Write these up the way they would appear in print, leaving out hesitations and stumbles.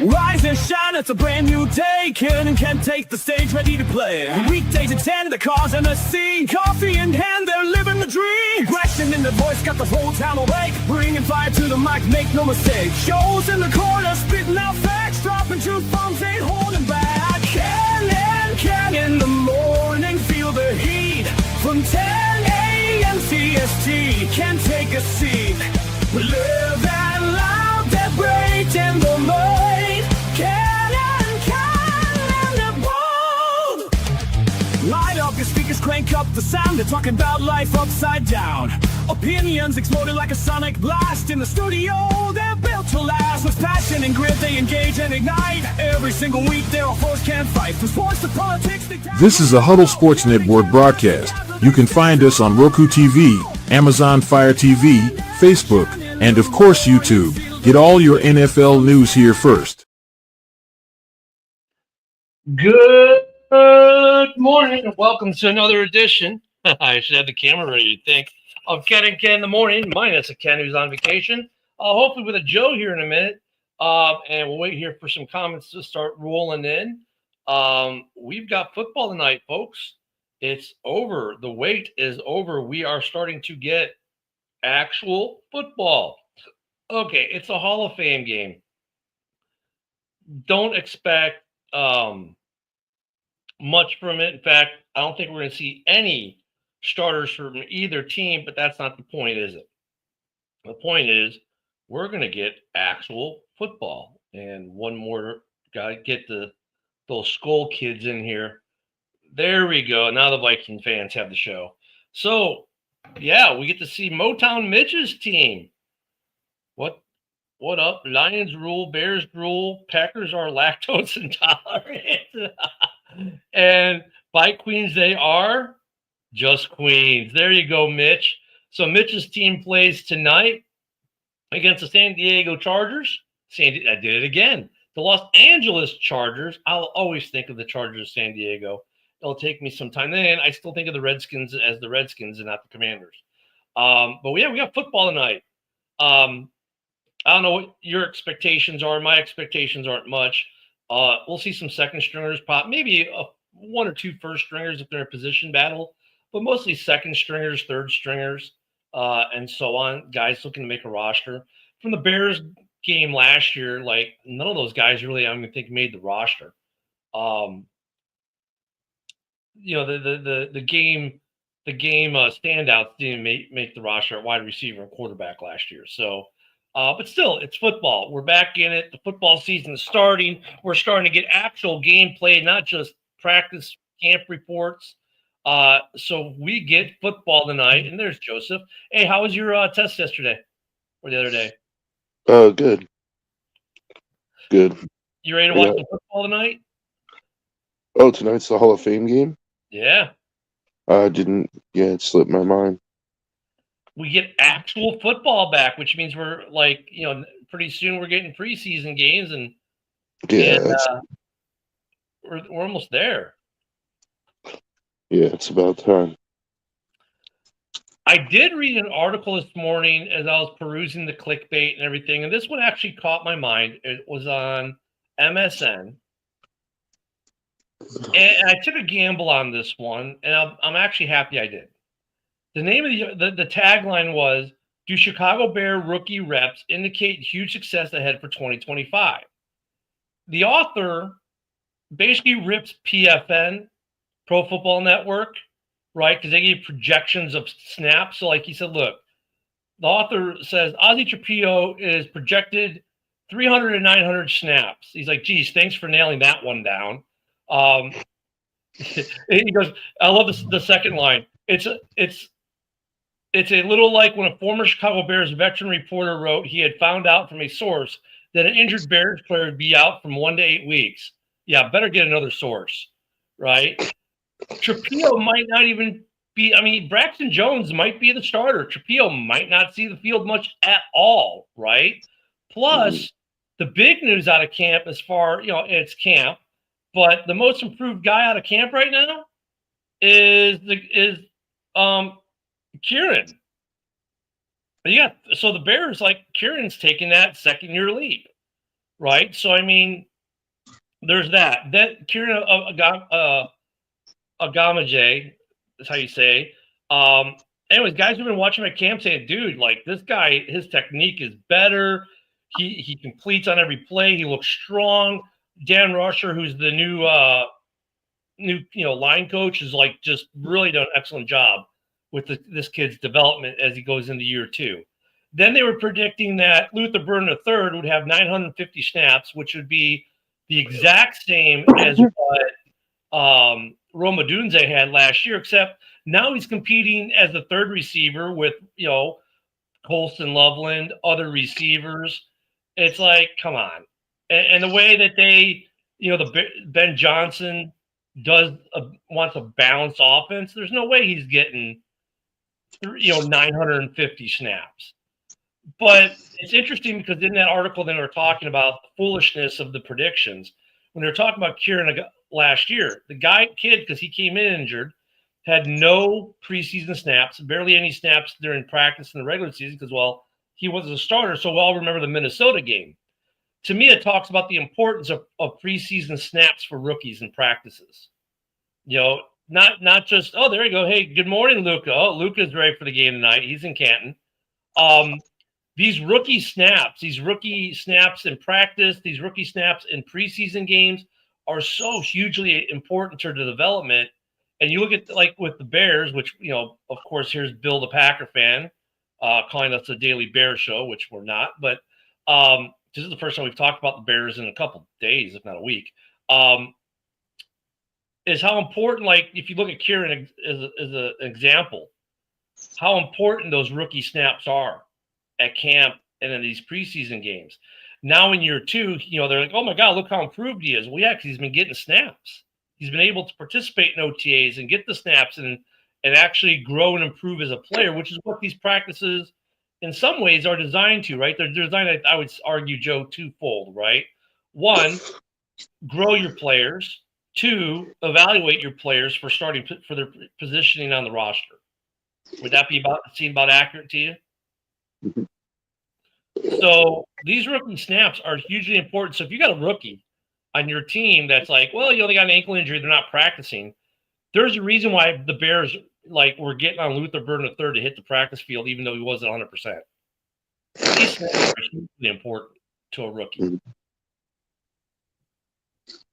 Rise and shine, it's a brand new day. Kid can take the stage, ready to play. Weekdays at 10, the cars in the scene. Coffee in hand, they're living the dream. Question in the voice, got the whole town awake. Bringing fire to the mic, make no mistake. Shows in the corner, spitting out facts. Dropping truth bombs, ain't holding back. Can in the morning, feel the heat. From 10 a.m. CST, can take a seat. We live and loud, that break in the mind. Can and the bold. Light up your speakers, crank up the sound. They're talking about life upside down. Opinions exploding like a sonic blast. In the studio, they're built to last. With passion and grit, they engage and ignite. Every single week, their foes can't fight. From sports to politics, This is a Huddle Sports Network broadcast. You can find us on Roku TV, Amazon Fire TV, Facebook, and of course YouTube. Get all your NFL news here first. Good morning and welcome to another edition. I should have the camera ready, you'd think, of Ken and Ken in the morning, minus a Ken who's on vacation. Hopefully with a Joe here in a minute. And we'll wait here for some comments to start rolling in. We've got football tonight, folks. It's over. The wait is over. We are starting to get actual football. Okay, it's a Hall of Fame game. Don't expect much from it. In fact, I don't think we're going to see any starters from either team, but that's not the point, is it? The point is we're going to get actual football. And one more, got to get those Skull kids in here. There we go. Now the Viking fans have the show. So, yeah, we get to see Motown Mitch's team. What up? Lions rule, Bears rule, Packers are lactose intolerant. And by Queens, they are just Queens. There you go, Mitch. So Mitch's team plays tonight against the San Diego Chargers. I did it again. The Los Angeles Chargers. I'll always think of the Chargers of San Diego. It'll take me some time. Then I still think of the Redskins as the Redskins and not the Commanders. But yeah, we got football tonight. I don't know what your expectations are. My expectations aren't much. We'll see some second stringers pop, maybe one or two first stringers if they're in a position battle, but mostly second stringers, third stringers, and so on. Guys looking to make a roster. From the Bears game last year, like none of those guys really, I don't even think made the roster. The game standouts didn't make the roster at wide receiver and quarterback last year. So. But still, it's football. We're back in it. The football season is starting. We're starting to get actual gameplay, not just practice camp reports. So we get football tonight. And there's Joseph. Hey, how was your test yesterday or the other day? Good. Good. You ready to watch the football tonight? Oh, tonight's the Hall of Fame game? Yeah. It slipped my mind. We get actual football back, which means we're pretty soon we're getting preseason games and we're almost there. Yeah, it's about time. I did read an article this morning as I was perusing the clickbait and everything, and this one actually caught my mind. It was on MSN. And I took a gamble on this one, and I'm actually happy I did. The name of the tagline was, "Do Chicago Bear rookie reps indicate huge success ahead for 2025?" The author basically rips PFN, Pro Football Network, right? Because they gave projections of snaps. So like he said, look, the author says Ozzie Trapilo is projected 300 to 900 snaps. He's like, geez, thanks for nailing that one down. He goes, I love the second line. It's a little like when a former Chicago Bears veteran reporter wrote he had found out from a source that an injured Bears player would be out from 1 to 8 weeks. Yeah, better get another source, right? Trapilo might not even be – I mean, Braxton Jones might be the starter. Trapilo might not see the field much at all, right? Plus, the big news out of camp as far – it's camp, but the most improved guy out of camp right now is Kieran. Yeah, so the Bears, like, Kieran's taking that second-year leap, right? So I mean, there's that. Then Kieran Agamaje, that's how you say. Anyways, guys have been watching my camp saying, dude, like this guy, his technique is better. He completes on every play. He looks strong. Dan Rusher, who's the new line coach, is like just really done an excellent job with this kid's development as he goes into year 2. Then they were predicting that Luther Burden III would have 950 snaps, which would be the exact same as what Roma Dunze had last year, except now he's competing as the third receiver with, Colston Loveland, other receivers. It's like, come on. And the way that they, the Ben Johnson wants a balanced offense, there's no way he's getting, 950 snaps. But it's interesting because in that article, they were talking about the foolishness of the predictions. When they were talking about Kieran last year, the kid, because he came in injured, had no preseason snaps, barely any snaps during practice in the regular season because, well, he was a starter. So we all remember the Minnesota game. To me, it talks about the importance of preseason snaps for rookies in practices. Not just, oh, there you go. Hey, good morning, Luka. Oh, Luka's ready for the game tonight. He's in Canton. These rookie snaps in practice, these rookie snaps in preseason games are so hugely important to the development. And you look at like with the Bears, which, of course, here's Bill, the Packer fan, calling us a Daily Bear show, which we're not. But this is the first time we've talked about the Bears in a couple of days, if not a week. Is how important, like if you look at Kieran as an example, how important those rookie snaps are at camp and in these preseason games. Now in year 2, they're like, oh my God, look how improved he is. Well, yeah, because he's been getting snaps. He's been able to participate in OTAs and get the snaps and actually grow and improve as a player, which is what these practices in some ways are designed to, right? They're designed, I would argue, Joe, twofold, right? 1, grow your players. 2, evaluate your players for their positioning on the roster. Would that seem about accurate to you? So these rookie snaps are hugely important. So if you got a rookie on your team that's like, well, they got an ankle injury, they're not practicing. There's a reason why the Bears were getting on Luther Burden III to hit the practice field, even though he wasn't 100%. These snaps are hugely important to a rookie.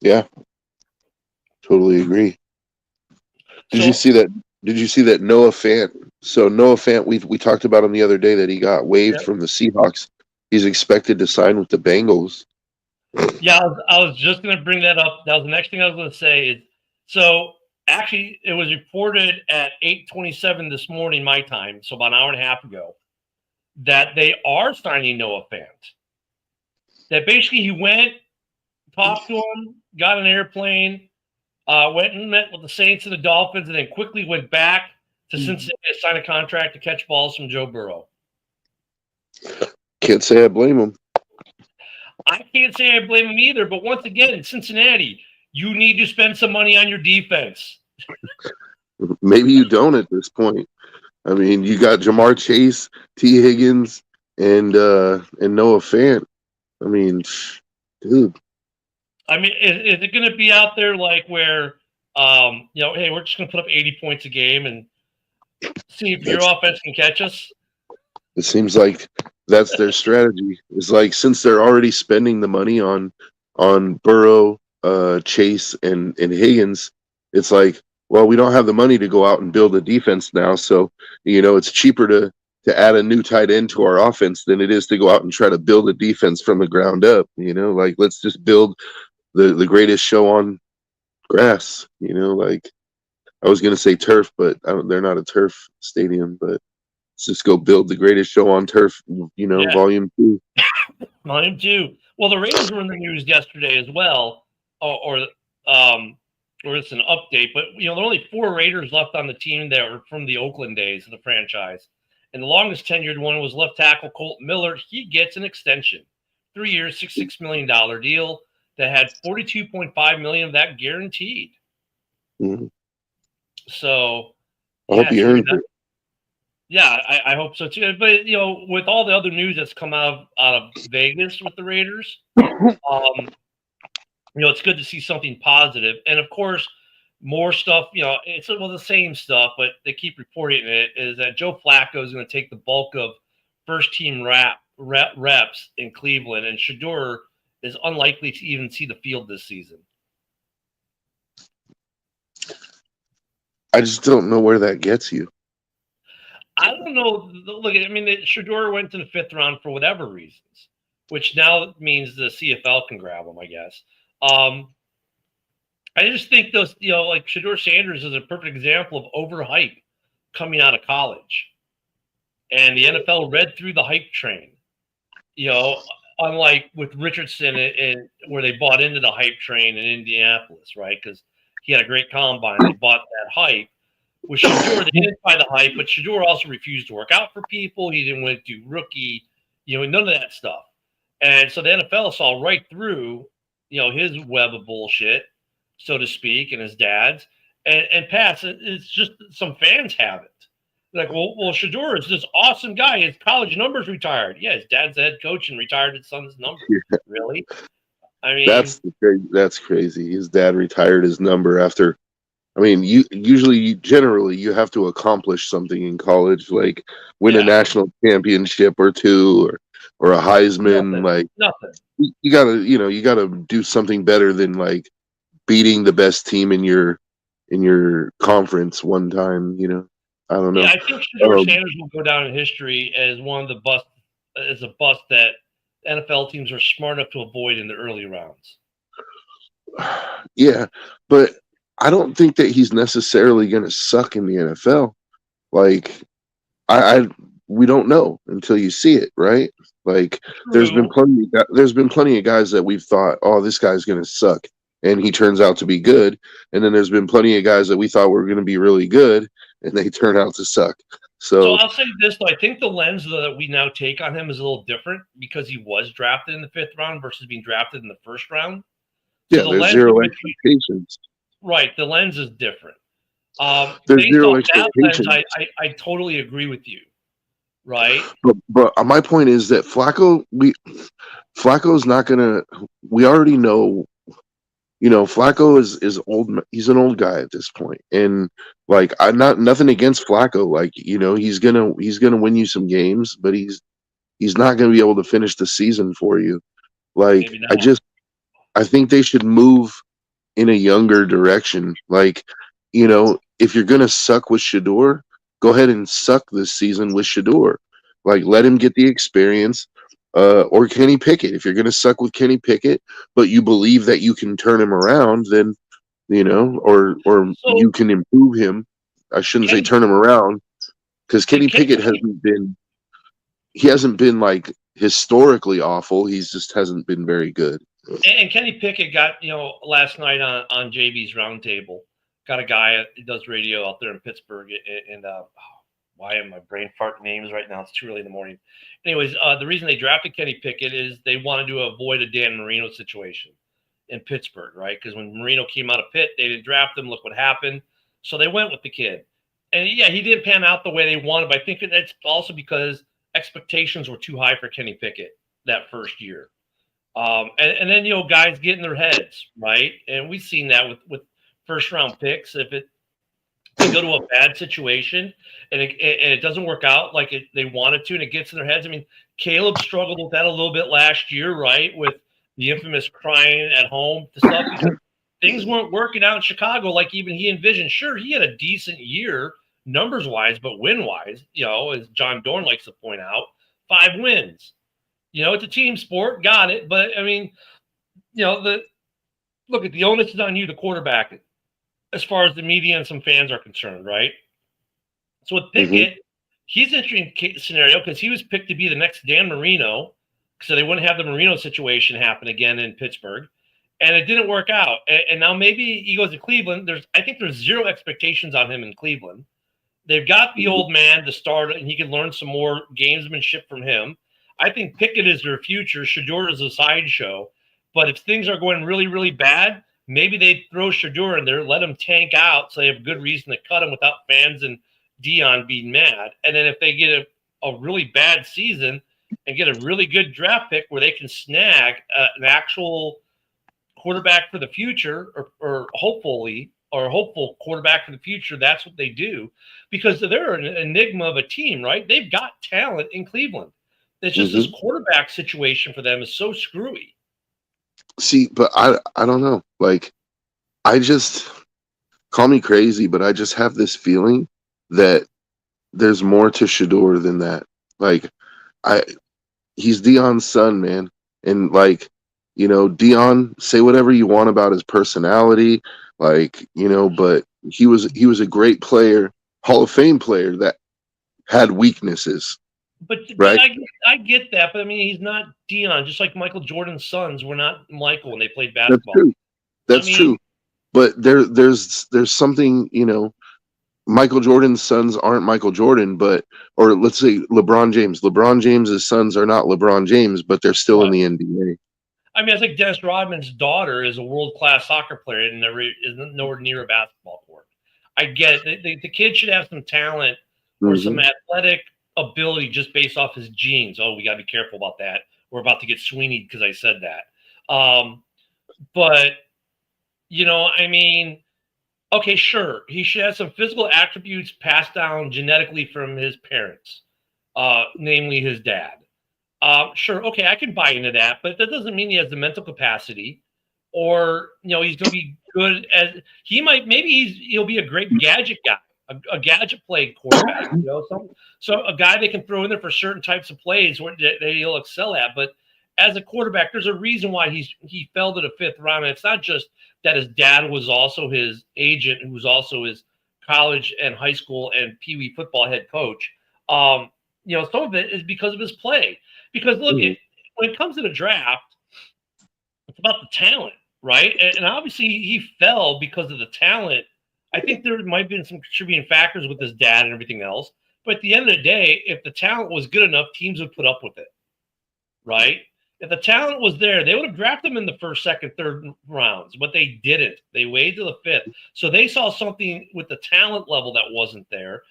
Yeah, totally agree. Did you see that Noah Fant? So Noah Fant, we talked about him the other day that he got waived from the Seahawks. He's expected to sign with the Bengals. Yeah, I was just going to bring that up. That was the next thing I was going to say. So actually, it was reported at 8:27 this morning, my time, so about an hour and a half ago, that they are signing Noah Fant. That basically he went, talked to him, got an airplane, went and met with the Saints and the Dolphins, and then quickly went back to Cincinnati to sign a contract to catch balls from Joe Burrow. Can't say I blame him. I can't say I blame him either, but once again, in Cincinnati, you need to spend some money on your defense. Maybe you don't at this point. I mean, you got Jamar Chase, T. Higgins, and Noah Fant. I mean, dude. I mean, is it going to be out there like where, hey, we're just going to put up 80 points a game and see if your offense can catch us? It seems like that's their strategy. It's like, since they're already spending the money on Burrow, Chase, and Higgins, it's like, well, we don't have the money to go out and build a defense now. So, it's cheaper to add a new tight end to our offense than it is to go out and try to build a defense from the ground up. Let's just build the greatest show on grass. I was going to say turf, but they're not a turf stadium, but let's just go build the greatest show on turf, volume 2. Volume 2. Well, the Raiders were in the news yesterday as well, or it's an update, but there are only 4 Raiders left on the team that were from the Oakland days of the franchise. And the longest tenured one was left tackle Colton Miller. He gets an extension, 3 years, $66 million deal that had $42.5 million of that guaranteed. Mm-hmm. So I hope he earned it. Yeah, I hope so too. But with all the other news that's come out of Vegas with the Raiders, it's good to see something positive. And of course, more stuff. It's the same stuff, but they keep reporting it. Is that Joe Flacco is going to take the bulk of first team reps in Cleveland, and Shador is unlikely to even see the field this season. I just don't know where that gets you. I don't know. Look, Shador went to the 5th round for whatever reasons, which now means the CFL can grab him, I guess. I just think those, like Shador Sanders is a perfect example of overhype coming out of college. And the NFL read through the hype train, unlike with Richardson and where they bought into the hype train in Indianapolis, right? Because he had a great combine. They bought that hype. With Shador, they didn't buy the hype, but Shador also refused to work out for people. He didn't want to do rookie, none of that stuff. And so the NFL saw right through, his web of bullshit, so to speak, and his dad's. And Pat, it's just some fans have it. Like, well, Shador is this awesome guy. His college numbers retired. Yeah, his dad's the head coach and retired his son's numbers. Yeah. Really? I mean, that's crazy. His dad retired his number after. Generally, you have to accomplish something in college, like win a national championship or two, or a Heisman. Nothing. You gotta do something better than like beating the best team in your conference one time. I don't know. Yeah, I think Shador Sanders will go down in history as one of the bust that NFL teams are smart enough to avoid in the early rounds. Yeah, but I don't think that he's necessarily going to suck in the NFL. Like, we don't know until you see it, right? Like, there's been plenty of guys that we've thought, oh, this guy's going to suck, and he turns out to be good. And then there's been plenty of guys that we thought were going to be really good, and they turn out to suck. So I'll say this, though. I think the lens that we now take on him is a little different because he was drafted in the 5th round versus being drafted in the 1st round. So there's zero expectations. Right. The lens is different. There's zero expectations. Lens, I totally agree with you. Right. But my point is that Flacco's not going to – we already know – Flacco is old. He's an old guy at this point, and like nothing against Flacco. Like he's gonna win you some games, but he's not gonna be able to finish the season for you. Like I think they should move in a younger direction. Like if you're gonna suck with Shador, go ahead and suck this season with Shador. Like let him get the experience. Or Kenny Pickett. If you're going to suck with Kenny Pickett, but you believe that you can turn him around, then or you can improve him. I shouldn't say turn him around, because Kenny Pickett hasn't been like historically awful. He just hasn't been very good. And Kenny Pickett got last night on JB's roundtable. Got a guy that does radio out there in Pittsburgh, and why am my brain farting names right now? It's too early in the morning. Anyways, the reason they drafted Kenny Pickett is they wanted to avoid a Dan Marino situation in Pittsburgh, right? Because when Marino came out of Pitt, they didn't draft him. Look what happened. So they went with the kid. And, yeah, he didn't pan out the way they wanted, but I think that's also because expectations were too high for Kenny Pickett that first year. And then, guys get in their heads, right? And we've seen that with first-round picks. If they go to a bad situation and it doesn't work out like they wanted to, and it gets in their heads. I mean, Caleb struggled with that a little bit last year, right? With the infamous crying at home stuff. Things weren't working out in Chicago like even he envisioned. Sure, he had a decent year numbers-wise, but win-wise, as John Dorn likes to point out, 5 wins. It's a team sport, got it. But, I mean, the onus is on you, the quarterback, as far as the media and some fans are concerned, right? So with Pickett, he's an interesting scenario because he was picked to be the next Dan Marino, so they wouldn't have the Marino situation happen again in Pittsburgh, and it didn't work out. And now maybe he goes to Cleveland. I think there's zero expectations on him in Cleveland. They've got the old man to start, and he can learn some more gamesmanship from him. I think Pickett is their future. Shador is a sideshow. But if things are going really, really bad, maybe they throw Shador in there, let him tank out so they have a good reason to cut him without fans and Dion being mad. And then if they get a really bad season and get a really good draft pick where they can snag an actual quarterback for the future, or hopeful quarterback for the future, that's what they do, because they're an enigma of a team, right? They've got talent in Cleveland. It's just this quarterback situation for them is so screwy. See, but I don't know. Like, I just, call me crazy, but I just have this feeling that there's more to Shador than that. Like, he's Dion's son, man. And like, Dion, say whatever you want about his personality, like, but he was a great player, Hall of Fame player that had weaknesses. But right? I get that, but I mean, he's not Dion. Just like Michael Jordan's sons were not Michael when they played basketball. That's true. But there's something, Michael Jordan's sons aren't Michael Jordan, or let's say LeBron James. LeBron James's sons are not LeBron James, but they're still in the NBA. I mean, I think Dennis Rodman's daughter is a world-class soccer player and is nowhere near a basketball court. I get it. The kid should have some talent or some athletic ability just based off his genes. Oh, we got to be careful about that. We're about to get Sweeneyed because I said that. But, I mean, okay, sure. He should have some physical attributes passed down genetically from his parents, namely his dad. Sure, okay, I can buy into that, but that doesn't mean he has the mental capacity, or he's going to be good as he'll be a great gadget guy, a gadget play quarterback. So a guy they can throw in there for certain types of plays where he'll excel at. But as a quarterback, there's a reason why he fell to the 5th round. And it's not just that his dad was also his agent, who was also his college and high school and Pee Wee football head coach. Some of it is because of his play. Because look, when it comes to the draft, it's about the talent, right? And obviously he fell because of the talent. I think there might have been some contributing factors with his dad and everything else. But at the end of the day, if the talent was good enough, teams would put up with it, right? If the talent was there, they would have drafted him in the 1st, 2nd, 3rd rounds, but they didn't. They waited to the 5th. So they saw something with the talent level that wasn't there.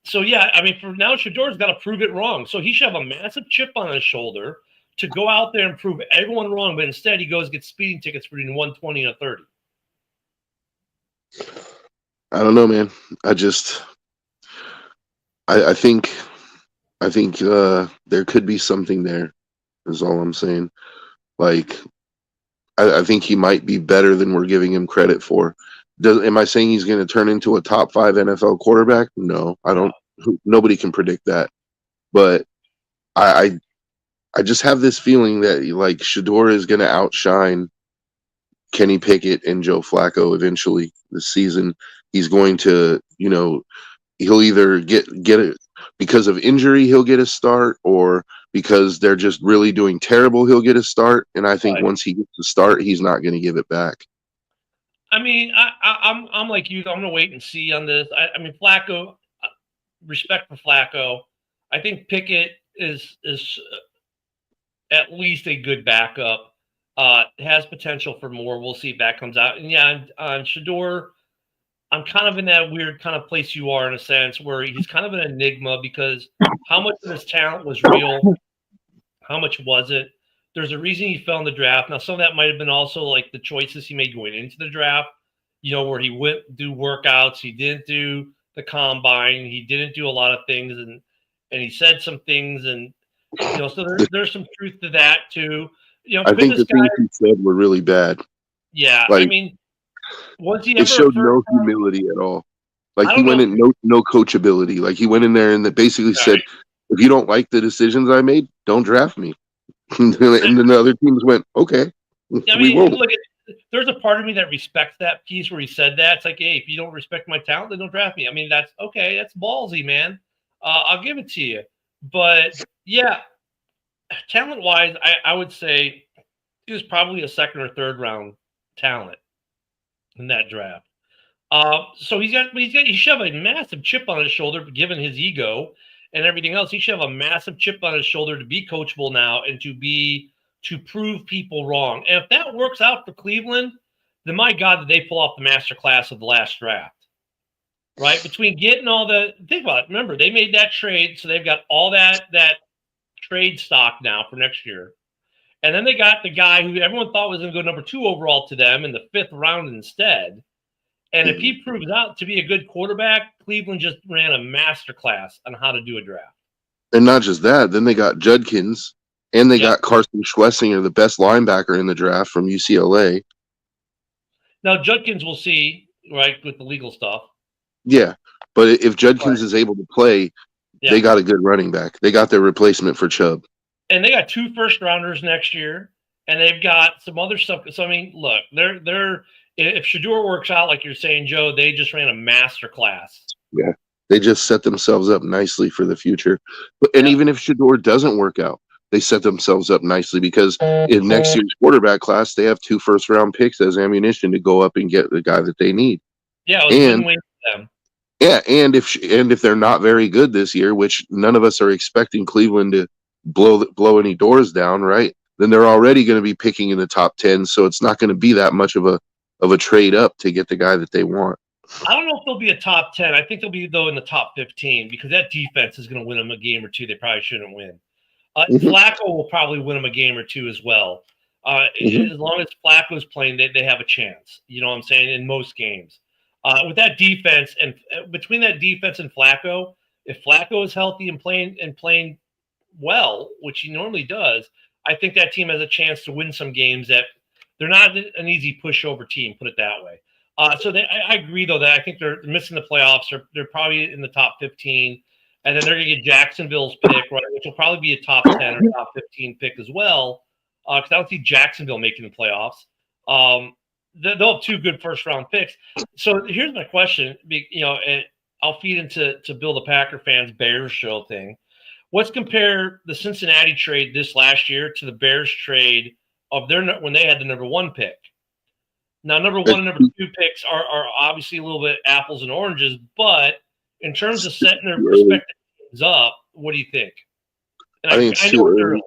So, yeah, I mean, for now, Shador's got to prove it wrong. So he should have a massive chip on his shoulder to go out there and prove everyone wrong. But instead, he goes and gets speeding tickets for between 120 and a 30. I don't know, man. I think there could be something there, is all I'm saying. Like, I think he might be better than we're giving him credit for. Am I saying he's going to turn into a top 5 NFL quarterback? No, I don't. Nobody can predict that. But I just have this feeling that like Shador is going to outshine Kenny Pickett and Joe Flacco eventually this season. He's going to, he'll either get it because of injury, he'll get a start, or because they're just really doing terrible, he'll get a start. And I think once he gets the start, he's not going to give it back. I mean, I'm like you. I'm going to wait and see on this. I mean, Flacco, respect for Flacco. I think Pickett is at least a good backup. Has potential for more. We'll see if that comes out. And yeah, on Shador, I'm kind of in that weird kind of place you are in a sense where he's kind of an enigma because how much of his talent was real? How much was it? There's a reason he fell in the draft. Now, some of that might have been also like the choices he made going into the draft, where he went do workouts. He didn't do the combine. He didn't do a lot of things. And he said some things. And, so there's some truth to that too. I think the things he said were really bad. Yeah. I mean, was he ever? He showed no humility at all. Like he went in no coachability. Like he went in there and basically said, if you don't like the decisions I made, don't draft me. And then the other teams went, okay. I mean, look, there's a part of me that respects that piece where he said that. It's like, hey, if you don't respect my talent, then don't draft me. I mean, that's okay. That's ballsy, man. I'll give it to you. But yeah, talent-wise, I would say he was probably a 2nd or 3rd round talent in that draft. So he should have a massive chip on his shoulder, given his ego and everything else. He should have a massive chip on his shoulder to be coachable now and to prove people wrong. And if that works out for Cleveland, then my God, did they pull off the masterclass of the last draft? right? Between getting all the think about it. Remember, they made that trade, so they've got all that trade stock now for next year. And then they got the guy who everyone thought was going to go number 2 overall to them in the 5th round instead. And if he proves out to be a good quarterback, Cleveland just ran a masterclass on how to do a draft. And not just that, then they got Judkins and they got Carson Schlesinger, the best linebacker in the draft from UCLA. Now, Judkins we'll see, right, with the legal stuff. Yeah, but if Judkins is able to play, they got a good running back. They got their replacement for Chubb. And they got 2 first-rounders next year, and they've got some other stuff. So, I mean, look, they're if Shedeur works out, like you're saying, Joe, they just ran a master class. Yeah, they just set themselves up nicely for the future. And even if Shedeur doesn't work out, they set themselves up nicely because in next year's quarterback class, they have 2 first-round picks as ammunition to go up and get the guy that they need. Yeah, it was a win-win for them. Yeah, and if they're not very good this year, which none of us are expecting Cleveland to blow any doors down, right? Then they're already going to be picking in the top 10, so it's not going to be that much of a trade up to get the guy that they want. I don't know if they'll be a top 10. I think they'll be, though, in the top 15 because that defense is going to win them a game or two they probably shouldn't win. Flacco will probably win them a game or two as well. As long as Flacco's playing, they have a chance. You know what I'm saying? In most games. With that defense and between that defense and Flacco, if Flacco is healthy and playing well, which he normally does, I think that team has a chance to win some games that they're not an easy pushover team, put it that way. So I agree, though, that I think they're missing the playoffs. They're probably in the top 15, and then they're going to get Jacksonville's pick, right, which will probably be a top 10 or top 15 pick as well, because I don't see Jacksonville making the playoffs. They'll have 2 good first-round picks. So here's my question, and I'll feed into Bill the Packer fans Bears show thing. Let's compare the Cincinnati trade this last year to the Bears trade of when they had the number 1 pick. Now, number 1 and number 2 picks are obviously a little bit apples and oranges, but in terms of setting their respective teams up, what do you think? And I think it's too early.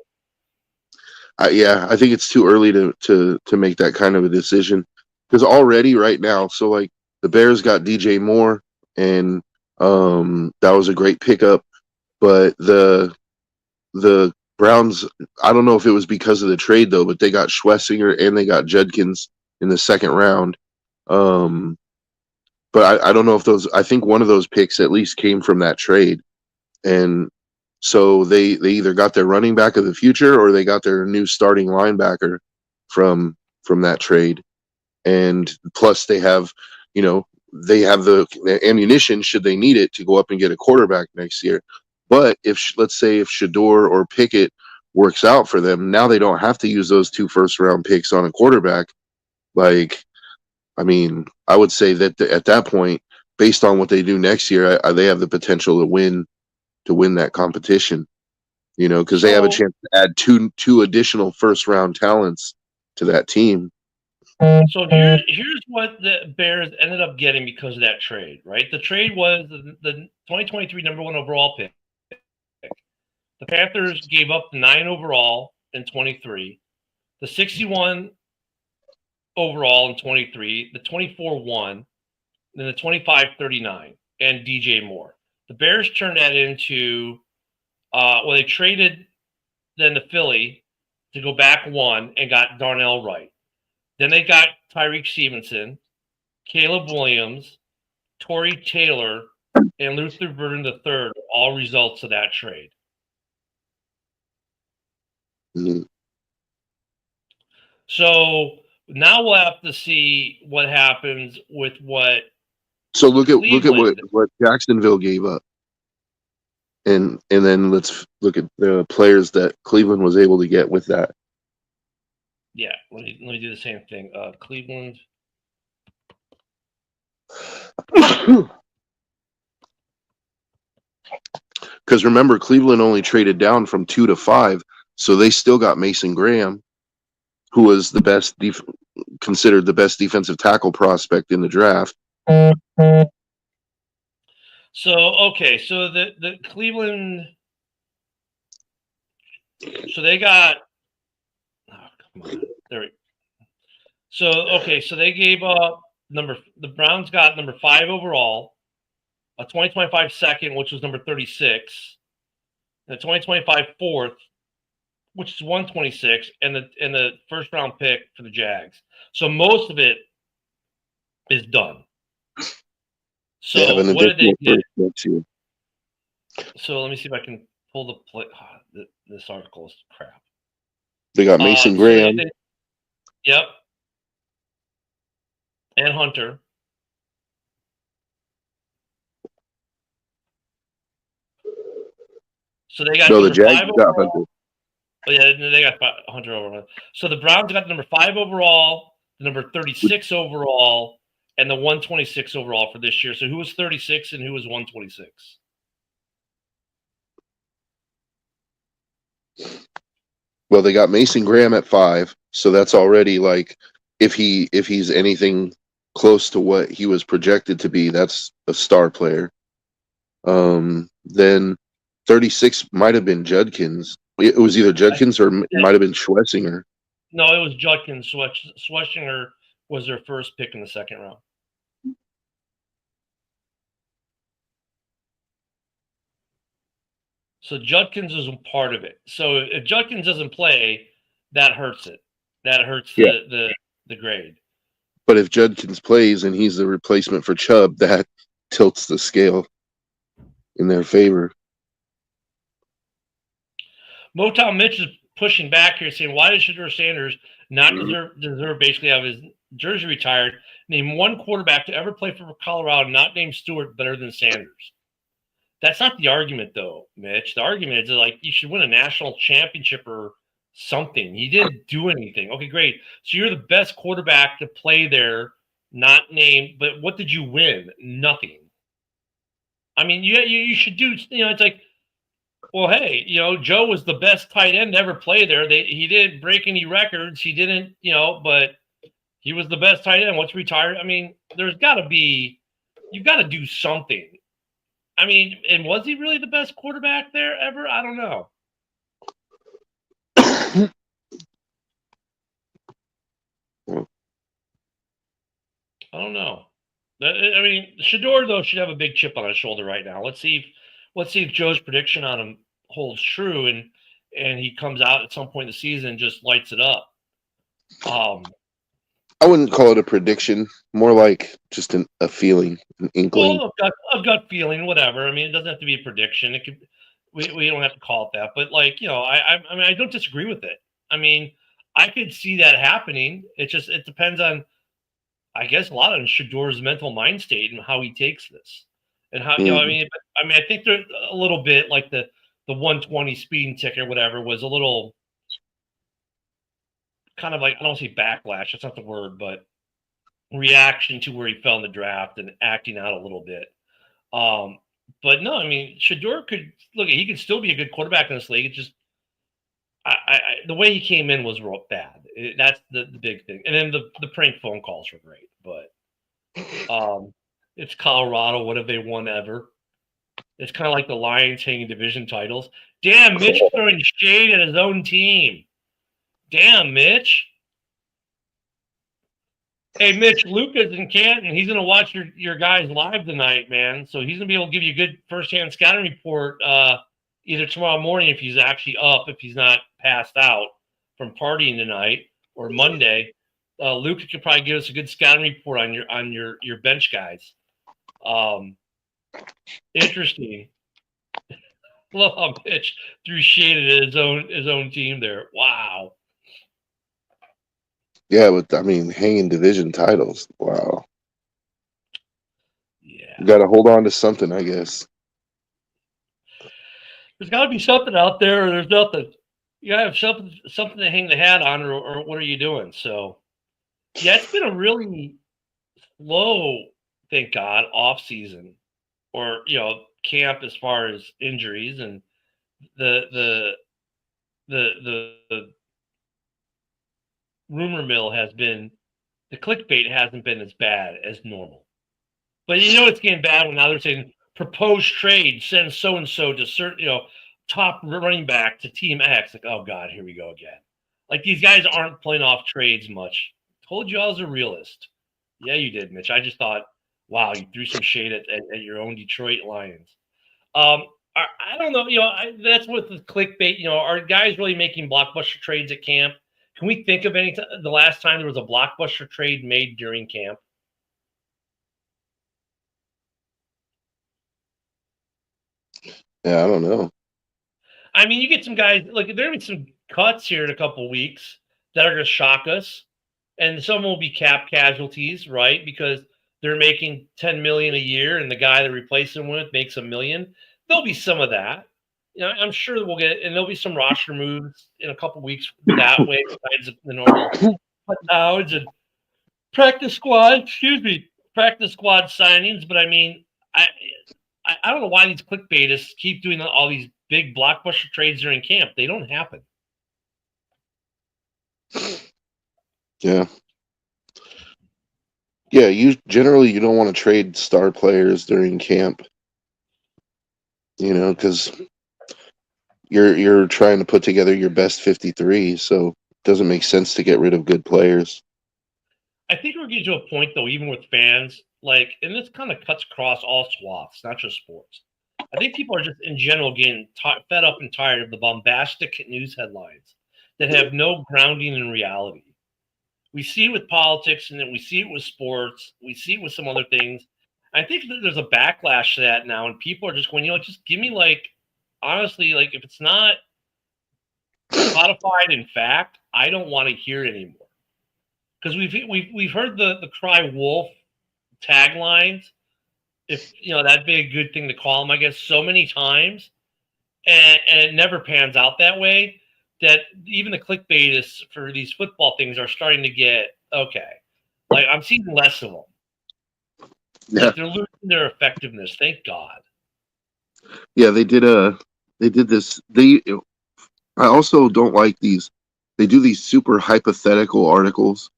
I think it's too early to make that kind of a decision because already right now, so like the Bears got DJ Moore, and that was a great pickup. But the Browns, I don't know if it was because of the trade though, but they got Schlesinger and they got Judkins in the 2nd round. But I don't know if I think one of those picks at least came from that trade. And so they either got their running back of the future or they got their new starting linebacker from that trade. And plus they have, they have the ammunition should they need it to go up and get a quarterback next year. But let's say if Shedeur or Pickett works out for them, now they don't have to use those 2 first-round picks on a quarterback. Like, I mean, I would say that at that point, based on what they do next year, they have the potential to win that competition. Because they have a chance to add two additional first-round talents to that team. So here's what the Bears ended up getting because of that trade, right? The trade was the 2023 number 1 overall pick. The Panthers gave up the 9 overall in 23, the 61 overall in 23, the 24-1, then the 25-39, and DJ Moore. The Bears turned that into, they traded then to Philly to go back 1 and got Darnell Wright. Then they got Tyreek Stevenson, Caleb Williams, Torrey Taylor, and Luther Burden III, all results of that trade. Mm-hmm. So now we'll have to see what happens with what. So look at what Jacksonville gave up, and then let's look at the players that Cleveland was able to get with that. Yeah, let me do the same thing. Cleveland. Because remember, Cleveland only traded down from 2 to 5, so they still got Mason Graham, who was the best considered the best defensive tackle prospect in the draft. So the Cleveland. So they got. Oh, come on, there. So they gave up the Browns got number 5 overall, a 2025 second, which was number 36, and a 2025 fourth, which is 126, and the first round pick for the Jags. So most of it is done. So an what did they additional get? first next year. So let me see if I can pull the play. This article is crap. They got Mason So Graham. Yep. And Hunter. So they got No, the number Jags 5 got overall. Hunter. Oh, yeah, they got Hunter overall. So the Browns got the number 5 overall, the number 36 overall, and the 126 overall for this year. So who was 36 and who was 126? Well, they got Mason Graham at 5, so that's already like if he's anything close to what he was projected to be, that's a star player. Then 36 might have been Judkins. It was either Judkins or it might have been Schlesinger. No, it was Judkins. Schlesinger was their first pick in the second round. So Judkins is a part of it. So if Judkins doesn't play, that hurts it. That hurts the grade. But if Judkins plays and he's the replacement for Chubb, that tilts the scale in their favor. Motown Mitch is pushing back here, saying, why does Shedeur Sanders not deserve basically have his jersey retired? Name one quarterback to ever play for Colorado not named Stewart better than Sanders. That's not the argument, though, Mitch. The argument is like you should win a national championship or something. He didn't do anything. Okay, great. So you're the best quarterback to play there, not named. But what did you win? Nothing. I mean, you should do. It's like, well, hey, Joe was the best tight end to ever play there. He didn't break any records. He didn't, but he was the best tight end. What's retired? I mean, you've got to do something. I mean, and was he really the best quarterback there ever? I don't know. I don't know. I mean, Shedeur, though, should have a big chip on his shoulder right now. Let's see if Joe's prediction on him holds true and he comes out at some point in the season and just lights it up. I wouldn't call it a prediction, more like just a feeling, an inkling. Well, a gut feeling, whatever. I mean, it doesn't have to be a prediction. It could. We don't have to call it that, but like I mean, I don't disagree with it. I mean, I could see that happening. It depends on, I guess, a lot on Shedeur's mental mind state and how he takes this, and how I mean, I think they're a little bit like the 120 speeding ticket or whatever was a little kind of like, I don't say backlash, that's not the word, but reaction to where he fell in the draft and acting out a little bit. But no, I mean, Shedeur he could still be a good quarterback in this league. It's just, the way he came in was real bad. That's the big thing. And then the prank phone calls were great, but it's Colorado. What have they won ever? It's kind of like the Lions hanging division titles. Damn, Mitch throwing shade at his own team. Damn, Mitch. Hey, Mitch, Luca's in Canton. He's going to watch your guys live tonight, man. So he's going to be able to give you a good firsthand scouting report either tomorrow morning if he's actually up, if he's not passed out from partying tonight, or Monday. Luca could probably give us a good scouting report on your bench guys. Interesting. Love how Mitch threw shade at his own team there. Wow. Yeah, but I mean, hanging division titles. Wow. Yeah. You got to hold on to something, I guess. There's got to be something out there, or there's nothing. You got to have something to hang the hat on, or what are you doing? So, yeah, it's been a really slow, thank God, off season, or camp as far as injuries, and the rumor mill has been, the clickbait hasn't been as bad as normal. But it's getting bad when now they're saying proposed trade, send so and so to certain top running back to team X. Like, oh God, here we go again. Like, these guys aren't playing off trades much. Told you I was a realist. Yeah, you did, Mitch. I just thought Wow, you threw some shade at your own Detroit Lions. I don't know. That's what the clickbait. Are guys really making blockbuster trades at camp? Can we think of the last time there was a blockbuster trade made during camp? Yeah, I don't know. I mean, you get some guys like there will be some cuts here in a couple of weeks that are going to shock us, and some will be cap casualties, right? Because they're making $10 million a year, and the guy they're replacing with makes $1 million. There'll be some of that. I'm sure that we'll get, and there'll be some roster moves in a couple of weeks that way, besides the normal put-downs and practice squad signings. But I mean, I don't know why these clickbaitists keep doing all these big blockbuster trades during camp. They don't happen. Yeah. Yeah, you don't want to trade star players during camp. Because you're trying to put together your best 53, so it doesn't make sense to get rid of good players. I think we're getting to a point, though, even with fans, and this kind of cuts across all swaths, not just sports. I think people are just, in general, getting fed up and tired of the bombastic news headlines that have no grounding in reality. We see it with politics, and then we see it with sports. We see it with some other things. I think that there's a backlash to that now, and people are just going, just give me, honestly, if it's not codified in fact, I don't want to hear it anymore. Because we've heard the cry wolf taglines, if that'd be a good thing to call them, I guess, so many times, and it never pans out that way, that even the clickbaitists for these football things are starting to get okay. I'm seeing less of them. Yeah. They're losing their effectiveness. Thank God. Yeah, they did this. I also don't like these. They do these super hypothetical articles.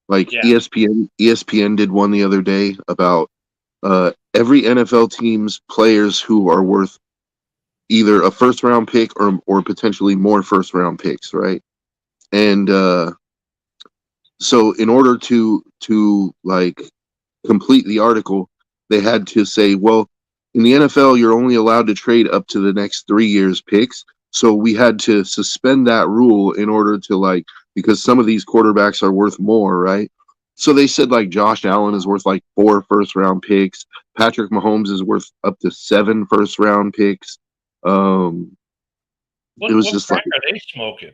ESPN did one the other day about every NFL team's players who are worth either a first round pick or potentially more first round picks, right? And so in order to complete the article, they had to say, well, in the NFL, you're only allowed to trade up to the next 3 years picks. So we had to suspend that rule in order to because some of these quarterbacks are worth more, right? So they said Josh Allen is worth 4 first round picks. Patrick Mahomes is worth up to 7 first round picks. It was just are they smoking?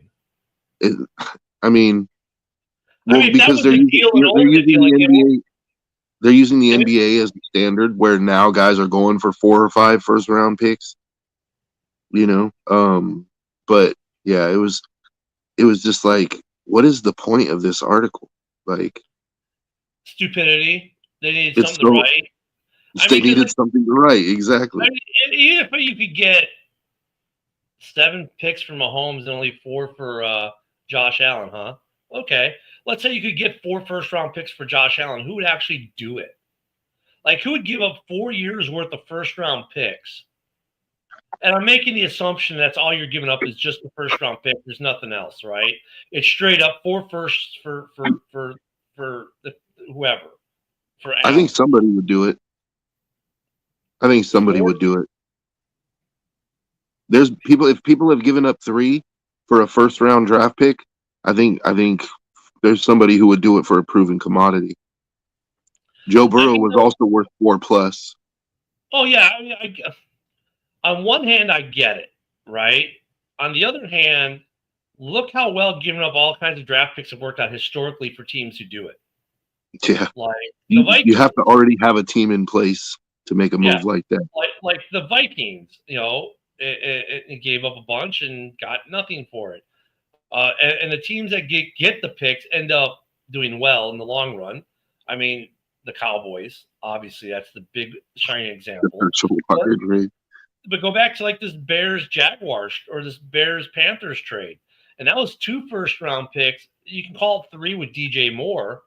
Because they're using the NBA as the standard, where now guys are going for 4 or 5 first round picks. But yeah, it was just what is the point of this article? Stupidity. They needed something to write. They needed something to write, exactly. Even if you could get 7 picks for Mahomes and only 4 for Josh Allen, huh? Okay. Let's say you could get 4 first-round picks for Josh Allen. Who would actually do it? Who would give up 4 years worth of first-round picks? And I'm making the assumption that's all you're giving up is just the first-round pick. There's nothing else, right? It's straight up 4 firsts for whoever. For Allen. I think somebody would do it. There's people. If people have given up 3 for a first-round draft pick, I think there's somebody who would do it for a proven commodity. Joe Burrow was also worth 4+. Oh yeah, on one hand, I get it, right? On the other hand, look how well giving up all kinds of draft picks have worked out historically for teams who do it. Yeah, the Vikings, you have to already have a team in place to make a move like that. Like the Vikings, it gave up a bunch and got nothing for it. And the teams that get the picks end up doing well in the long run. I mean, the Cowboys, obviously, that's the big shining example. But go back to this Bears-Jaguars or this Bears-Panthers trade. And that was 2 first-round picks. You can call it 3 with DJ Moore.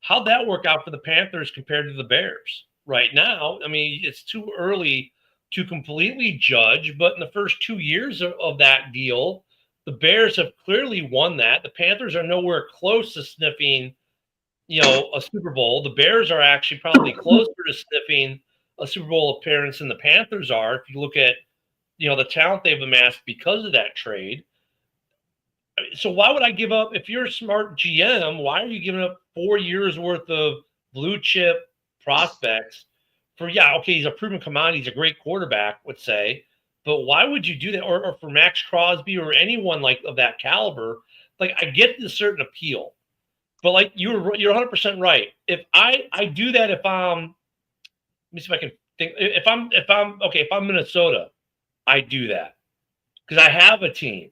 How'd that work out for the Panthers compared to the Bears? Right now, it's too early to completely judge. But in the first 2 years of that deal, the Bears have clearly won that. The Panthers are nowhere close to sniffing, a Super Bowl. The Bears are actually probably closer to sniffing a Super Bowl appearance than the Panthers are. If you look at, the talent they've amassed because of that trade. So why would I give up? If you're a smart GM, why are you giving up 4 years worth of blue chip prospects for, okay, he's a proven commodity. He's a great quarterback, let's say. But why would you do that? Or for Max Crosby or anyone like of that caliber? Like, I get the certain appeal. But like you're 100% right. If I do that, let me see if I can think. If I'm Minnesota, I do that because I have a team.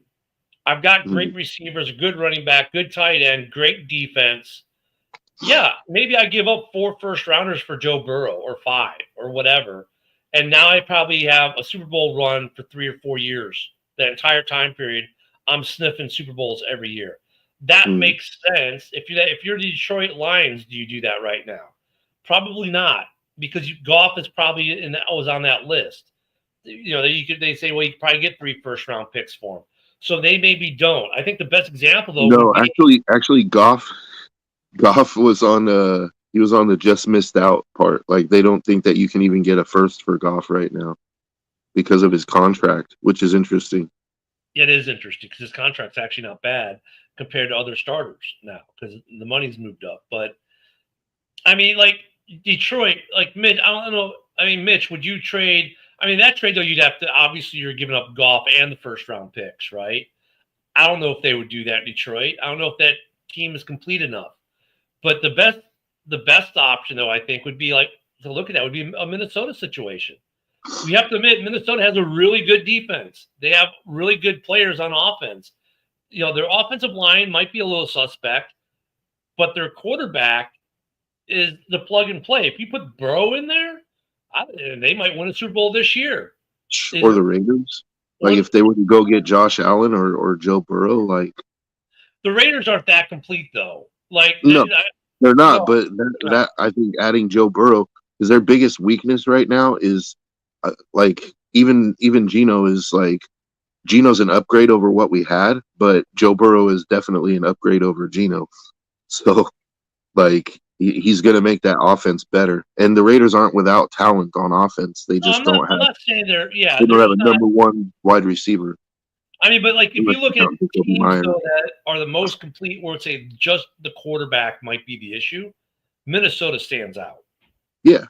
I've got great receivers, a good running back, good tight end, great defense. Yeah, maybe I give up 4 first-rounders for Joe Burrow or 5 or whatever, and now I probably have a Super Bowl run for 3 or 4 years. That entire time period, I'm sniffing Super Bowls every year. That makes sense. If you're the Detroit Lions, do you do that right now? Probably not, because Goff is probably was on that list. They say, well, you could probably get 3 first-round picks for him. So they maybe don't. I think the best example though. No, actually, Goff was on the just missed out part. Like they don't think that you can even get a first for Goff right now because of his contract, which is interesting. Yeah, it is interesting because his contract's actually not bad compared to other starters now because the money's moved up. But I mean, like Detroit, like Mitch, I don't know. I mean, Mitch, would you trade? I mean, that trade, though, you'd have to – obviously, you're giving up Goff and the first-round picks, right? I don't know if they would do that in Detroit. I don't know if that team is complete enough. But the best option, though, I think, would be like – to look at that would be a Minnesota situation. We have to admit, Minnesota has a really good defense. They have really good players on offense. Their offensive line might be a little suspect, but their quarterback is the plug-and-play. If you put Burrow in there, they might win a Super Bowl this year. Or the Raiders. Like if they were to go get Josh Allen or Joe Burrow, like the Raiders aren't that complete though. Like no, they're not. But that I think adding Joe Burrow is their biggest weakness right now. Is like even Geno is like Geno's an upgrade over what we had, but Joe Burrow is definitely an upgrade over Geno. So like. He's going to make that offense better. And the Raiders aren't without talent on offense. They just don't have. I'm not saying they don't have a number one wide receiver. I mean, but like if you look at teams that are the most complete, where it's just the quarterback might be the issue, Minnesota stands out. Yeah,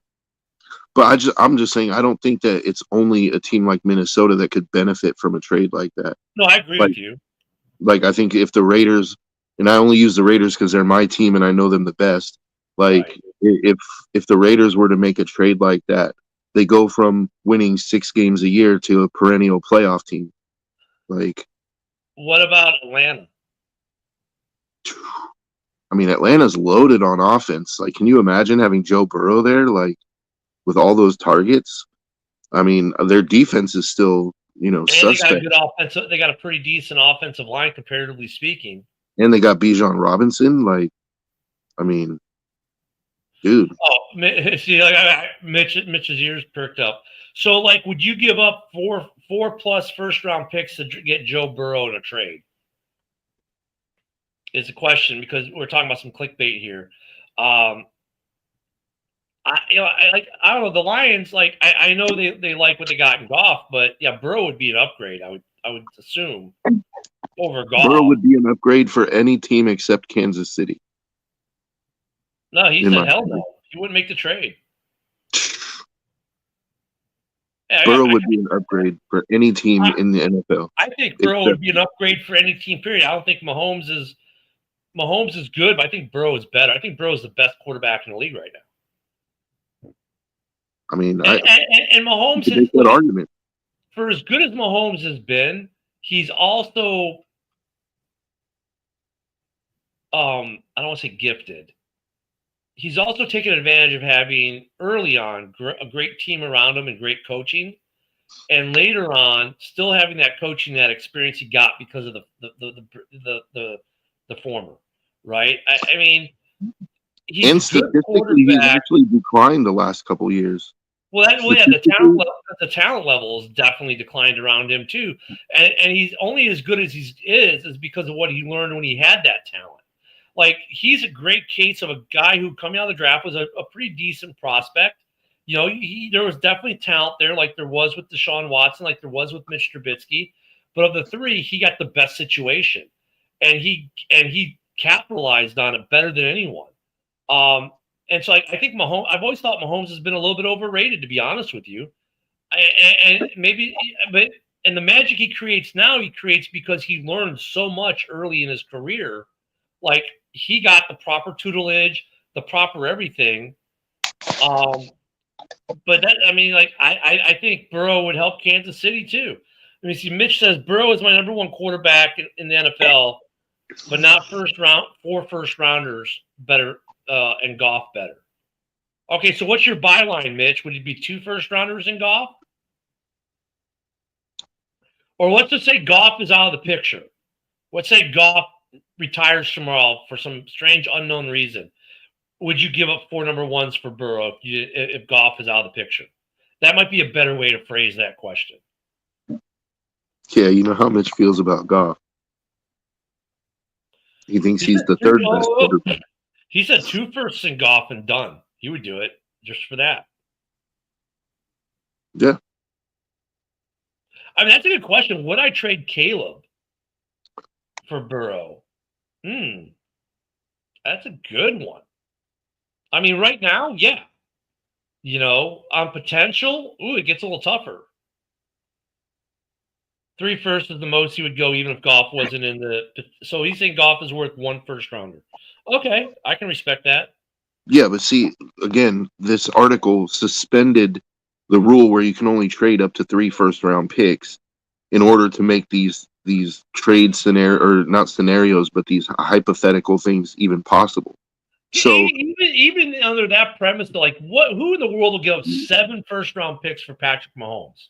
but I'm just saying I don't think that it's only a team like Minnesota that could benefit from a trade like that. No, I agree with you. Like I think if the Raiders, and I only use the Raiders because they're my team and I know them the best. Like if the Raiders were to make a trade like that, they go from winning 6 games a year to a perennial playoff team. Like, what about Atlanta? I mean, Atlanta's loaded on offense. Like, can you imagine having Joe Burrow there, like, with all those targets? I mean, their defense is still, suspect. They got a good offensive. They got a pretty decent offensive line, comparatively speaking. And they got Bijan Robinson. Like, I mean. Dude. Oh, see, like Mitch's ears perked up. So, like, would you give up 4+ first-round picks to get Joe Burrow in a trade? Is the question, because we're talking about some clickbait here. I don't know, the Lions. Like, I know they like what they got in Goff, but yeah, Burrow would be an upgrade. I would assume over Goff. Burrow would be an upgrade for any team except Kansas City. No, he said hell no. He wouldn't make the trade. Burrow would be an upgrade for any team in the NFL. I think Burrow would be an upgrade for any team, period. I don't think Mahomes is good, but I think Burrow is better. I think Burrow is the best quarterback in the league right now. I mean, and Mahomes has good argument. For as good as Mahomes has been, he's also I don't want to say gifted. He's also taken advantage of having early on a great team around him and great coaching, and later on still having that coaching, that experience he got because of the former, right? I mean, he's and statistically, he's actually declined the last couple of years. Well, the talent level has definitely declined around him too, and he's only as good as he is because of what he learned when he had that talent. like he's a great case of a guy who coming out of the draft was a pretty decent prospect. You know, there was definitely talent there, like there was with Deshaun Watson, like there was with Mitch Trubisky. But of the three, he got the best situation, and he capitalized on it better than anyone. And so I think Mahomes. I've always thought Mahomes has been a little bit overrated, to be honest with you. And maybe, but and the magic he creates now, he creates because he learned so much early in his career. Like he got the proper tutelage, the proper everything. But that, I mean, like I think Burrow would help Kansas City too. I mean, see, Mitch says Burrow is my number one quarterback in the NFL, but not four first rounders better and Goff better. Okay, so what's your byline, Mitch? Would it be 2 first rounders in Goff? Or let's just say Goff is out of the picture. Let's say Goff retires tomorrow for some strange unknown reason. Would you give up 4 number ones for Burrow if Goff is out of the picture? That might be a better way to phrase that question. Yeah, you know how Mitch feels about Goff. He thinks he's the third best quarterback. He said 2 firsts in Goff and done. He would do it just for that. Yeah. I mean, that's a good question. Would I trade Caleb for Burrow? That's a good one. I mean, right now, yeah. You know, on potential, it gets a little tougher. 3 firsts is the most he would go, even if Goff wasn't in the. So he's saying Goff is worth 1 first rounder. Okay, I can respect that. Yeah, but see, again, this article suspended the rule where you can only trade up to 3 first-round picks in order to make these trade scenarios, but these hypothetical things even possible. So even under that premise, like who in the world will give up 7 first-round picks for Patrick Mahomes?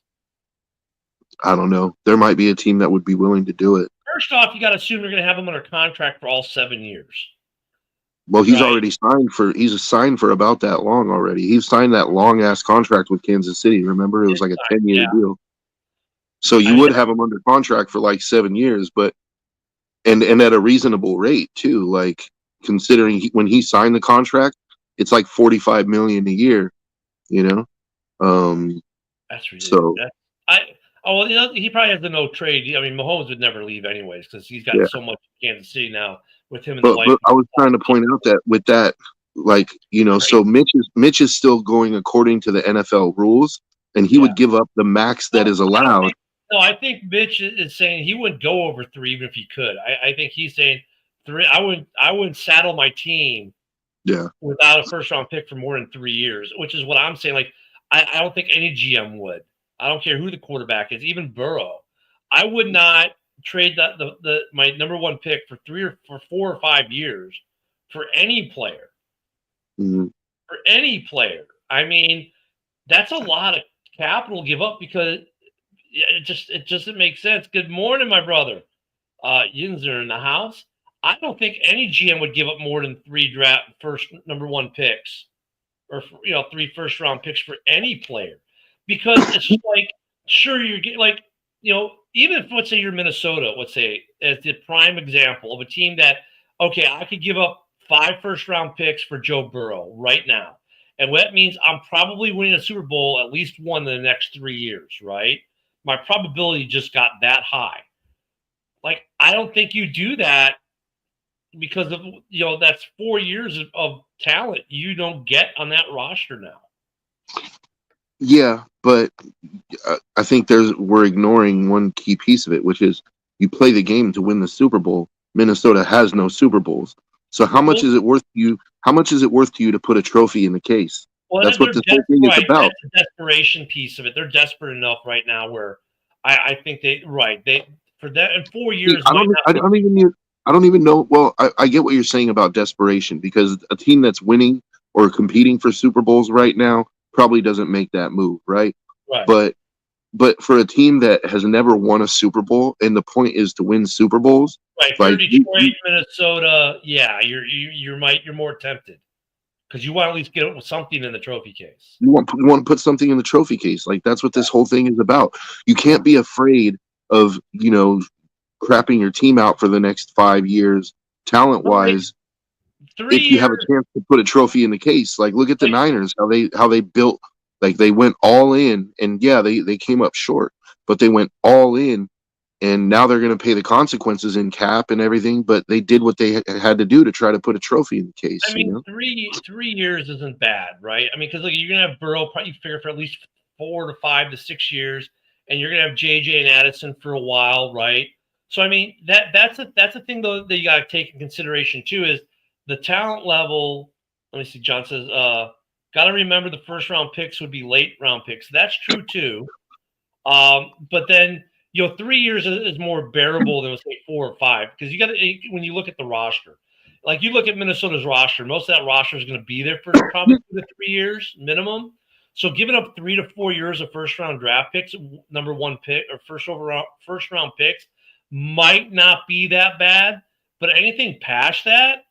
I don't know. There might be a team that would be willing to do it. First off, you got to assume you're going to have him under contract for all 7 years. Well, he's already signed for about that long already. He signed that long ass contract with Kansas City. Remember, it was like a 10-year deal. So you would have him under contract for like 7 years, but and at a reasonable rate too. Like considering when he signed the contract, it's like $45 million a year. You know, that's ridiculous. So he probably has the no trade. I mean, Mahomes would never leave anyways because he's got so much in Kansas City now. With him and the wife. But I was trying to point out that with that, like, you know, so Mitch is still going according to the NFL rules, and he would give up the max that is allowed. I think Mitch is saying he wouldn't go over 3 even if he could. I think he's saying 3. I wouldn't saddle my team without a first round pick for more than 3 years, which is what I'm saying. Like, I don't think any GM would. I don't care who the quarterback is, even Burrow. I would not trade my number 1 pick for 4 or 5 years for any player. Mm-hmm. For any player. I mean, that's a lot of capital to give up because it just doesn't make sense. Good morning, my brother. Yinzer in the house. I don't think any GM would give up more than 3 number 1 picks or 3 first round picks for any player because it's just like sure you're getting like even if, let's say, you're Minnesota, let's say, as the prime example of a team that, okay, I could give up 5 first-round picks for Joe Burrow right now. And what that means, I'm probably winning a Super Bowl, at least one in the next 3 years, right? My probability just got that high. Like, I don't think you do that because of, that's 4 years of talent you don't get on that roster now. Yeah, but I think we're ignoring one key piece of it, which is you play the game to win the Super Bowl. Minnesota has no Super Bowls, so how much is it worth to you? How much is it worth to you to put a trophy in the case? Well, that's what this whole thing is about. That's the desperation piece of it. They're desperate enough right now where I think they for that in 4 years. I don't even know. Well, I get what you're saying about desperation because a team that's winning or competing for Super Bowls right now probably doesn't make that move, right? Right. But for a team that has never won a Super Bowl, and the point is to win Super Bowls, right? For Detroit, Minnesota, you're more tempted because you want to at least get something in the trophy case. You want to put something in the trophy case, like that's what this whole thing is about. You can't be afraid of crapping your team out for the next 5 years, talent wise, if you have a chance to put a trophy in the case. Like, look at the Niners, how they built, like they went all in, and yeah, they came up short, but they went all in, and now they're going to pay the consequences in cap and everything. But they did what they had to do to try to put a trophy in the case. I mean, 3 years isn't bad, right? I mean, because look, you're gonna have Burrow probably figure for at least 4 to 5 to 6 years, and you're gonna have JJ and Addison for a while, right? So I mean, that's a thing though that you got to take in consideration too is the talent level. Let me see. John says, got to remember the first round picks would be late round picks. That's true too. But then 3 years is more bearable than let's say 4 or 5 because you got to when you look at the roster. Like you look at Minnesota's roster, most of that roster is going to be there for probably 2 to 3 years minimum. So giving up 3 to 4 years of first round draft picks, number 1 pick or first round picks might not be that bad. But anything past that,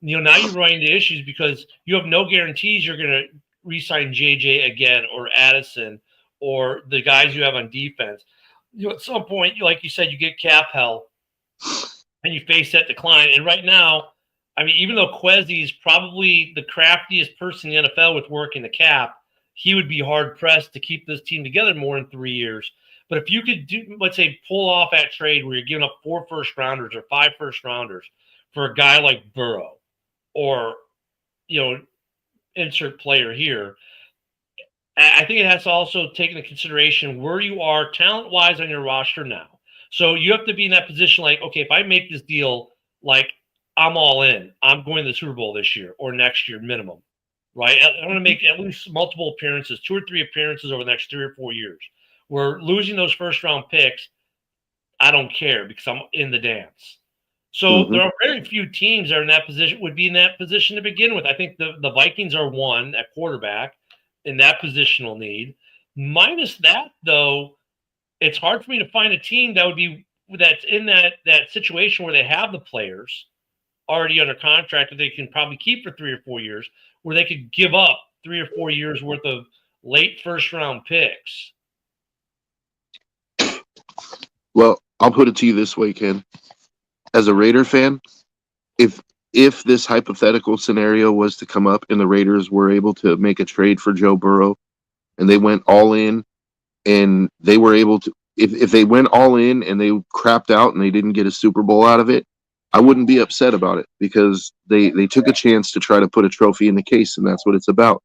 now you're running into issues because you have no guarantees you're going to re-sign JJ again or Addison or the guys you have on defense. At some point, like you said, you get cap hell and you face that decline. And right now, I mean, even though Kwesi is probably the craftiest person in the NFL with working the cap, he would be hard pressed to keep this team together more than 3 years. But if you could let's say, pull off that trade where you're giving up 4 first rounders or 5 first rounders for a guy like Burrow or, insert player here, I think it has to also take into consideration where you are talent wise on your roster now. So you have to be in that position like, okay, if I make this deal, like, I'm all in. I'm going to the Super Bowl this year or next year minimum, right? I'm going to make at least multiple appearances, 2 or 3 appearances over the next 3 or 4 years. We're losing those first-round picks. I don't care because I'm in the dance. So there are very few teams that are in that position, would be in that position to begin with. I think the Vikings are one at quarterback in that positional need. Minus that, though, it's hard for me to find a team that's in that situation where they have the players already under contract that they can probably keep for 3 or 4 years, where they could give up 3 or 4 years worth of late first round picks. Well, I'll put it to you this way, Ken. As a Raider fan, if this hypothetical scenario was to come up and the Raiders were able to make a trade for Joe Burrow and they went all in and they were able to, if they went all in and they crapped out and they didn't get a Super Bowl out of it, I wouldn't be upset about it because they took a chance to try to put a trophy in the case, and that's what it's about.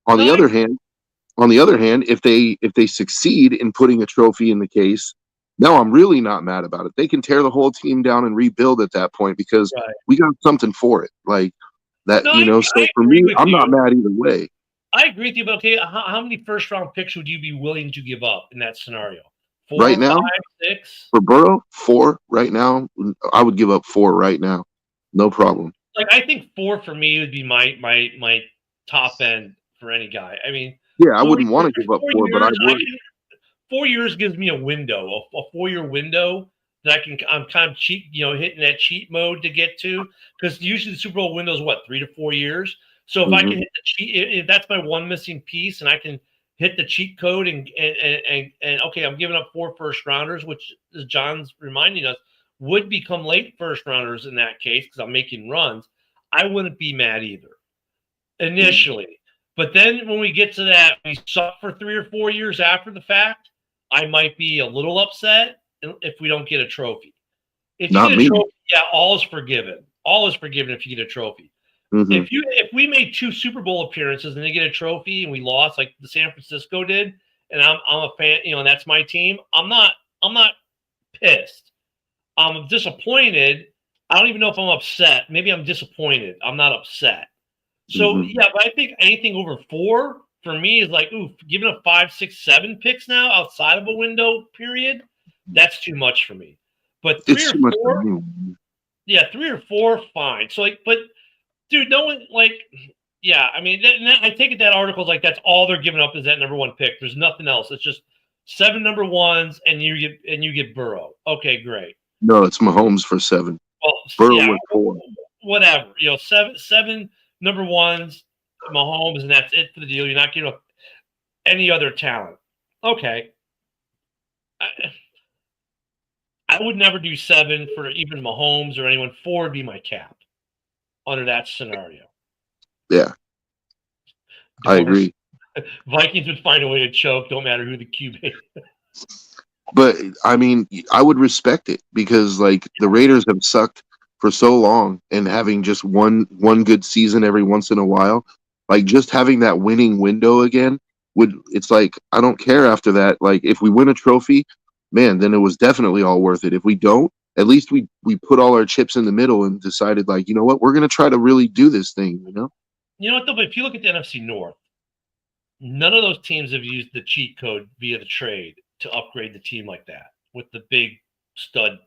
On the other hand, if they succeed in putting a trophy in the case, no, I'm really not mad about it. They can tear the whole team down and rebuild at that point because we got something for it. Like that, so for me, I'm not mad either way. I agree with you, but okay, how many first round picks would you be willing to give up in that scenario? 4, right now, 5, 6? For Burrow, 4 right now. I would give up 4 right now. No problem. Like, I think 4 for me would be my top end for any guy. I mean, yeah, I wouldn't want to give up 4, but I would. 4 years gives me a window, a 4-year window that I'm kind of cheat, hitting that cheat mode to get to, because usually the Super Bowl window is 3 to 4 years. So if I can hit the cheat, if that's my one missing piece, and I can hit the cheat code and okay, I'm giving up 4 first rounders, which, as John's reminding us, would become late first rounders in that case because I'm making runs. I wouldn't be mad either initially. But then when we get to that, we suck for 3 or 4 years after the fact, I might be a little upset if we don't get a trophy. If you get a trophy, yeah, all is forgiven. All is forgiven if you get a trophy. If we made 2 Super Bowl appearances and they get a trophy and we lost like the San Francisco did, and I'm a fan, and that's my team, I'm not pissed. I'm disappointed. I don't even know if I'm upset. Maybe I'm disappointed. I'm not upset. So yeah, but I think anything over 4 for me is like, ooh, giving up 5, 6, 7 picks now outside of a window period, that's too much for me. But 3 or 4, yeah, 3 or 4, fine. So like, but dude, no one yeah. I mean, I take it that article's like that's all they're giving up is that number 1 pick. There's nothing else. It's just 7 number 1s, and you get Burrow. Okay, great. No, it's Mahomes for 7. Well, Burrow with 4. Whatever. 7 number 1s, Mahomes, and that's it for the deal. You're not giving up any other talent. Okay. I would never do 7 for even Mahomes or anyone. 4 would be my cap. under that scenario. Yeah, I agree. Vikings would find a way to choke, don't matter who the QB is. But I mean, I would respect it because like the Raiders have sucked for so long, and having just one good season every once in a while, like just having that winning window again it's like I don't care after that. Like if we win a trophy, man, then it was definitely all worth it. If we don't, at least we put all our chips in the middle and decided like, you know what, we're gonna try to really do this thing, you know? You know what though, but if you look at the NFC North, none of those teams have used the cheat code via the trade to upgrade the team like that with the big stud.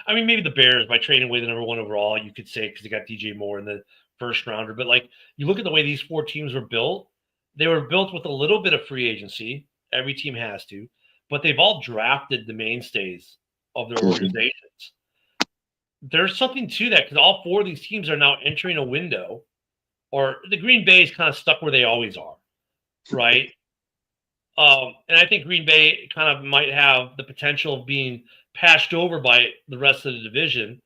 I mean, maybe the Bears by trading away the number 1 overall, you could say, because they got DJ Moore in the first rounder. But like you look at the way these 4 teams were built, they were built with a little bit of free agency. Every team has to, but they've all drafted the mainstays of their organizations. There's something to that because all 4 of these teams are now entering a window, or the Green Bay is kind of stuck where they always are, right? And I think Green Bay kind of might have the potential of being passed over by the rest of the division.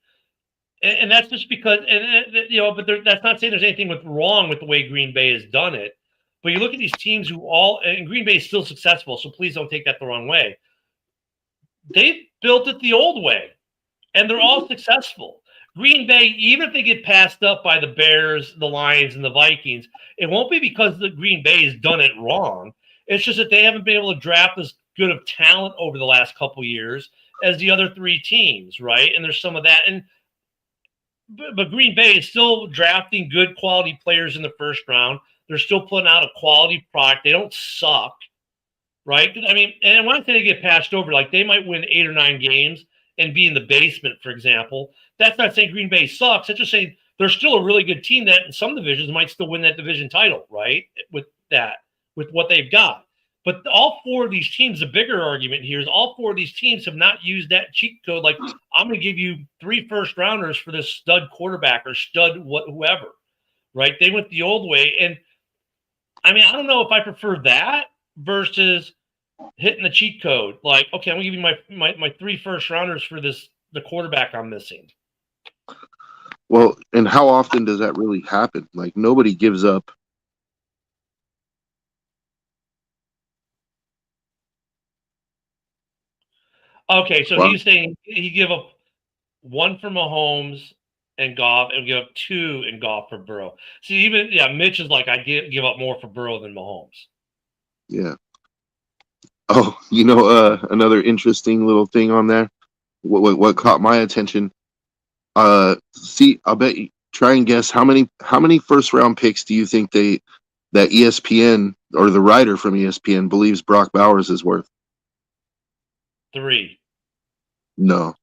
And that's just because, but that's not saying there's anything wrong with the way Green Bay has done it. But you look at these teams and Green Bay is still successful, so please don't take that the wrong way. They built it the old way, and they're all successful. Green Bay, even if they get passed up by the Bears, the Lions, and the Vikings, it won't be because the Green Bay has done it wrong. It's just that they haven't been able to draft as good of talent over the last couple years as the other 3 teams, right? And there's some of that. But Green Bay is still drafting good quality players in the first round. They're still putting out a quality product. They don't suck, right? I mean, and when I say they get passed over, like they might win 8 or 9 games and be in the basement, for example. That's not saying Green Bay sucks. It's just saying they're still a really good team that in some divisions might still win that division title, right? With what they've got. But all 4 of these teams, the bigger argument here is all 4 of these teams have not used that cheat code. Like, I'm going to give you 3 first rounders for this stud quarterback or stud whoever, right? They went the old way. And I mean, I don't know if I prefer that versus hitting the cheat code. Like, okay, I'm going to give you my 3 first rounders for the quarterback I'm missing. Well, and how often does that really happen? Like nobody gives up. Okay, so he's saying he give up 1 for Mahomes and Goff, and give up 2 in Goff for Burrow. See, Mitch is like, I give up more for Burrow than Mahomes. Yeah. Oh, another interesting little thing on there. What caught my attention? See, I'll bet you. Try and guess how many first round picks do you think that ESPN or the writer from ESPN believes Brock Bowers is worth? 3. No.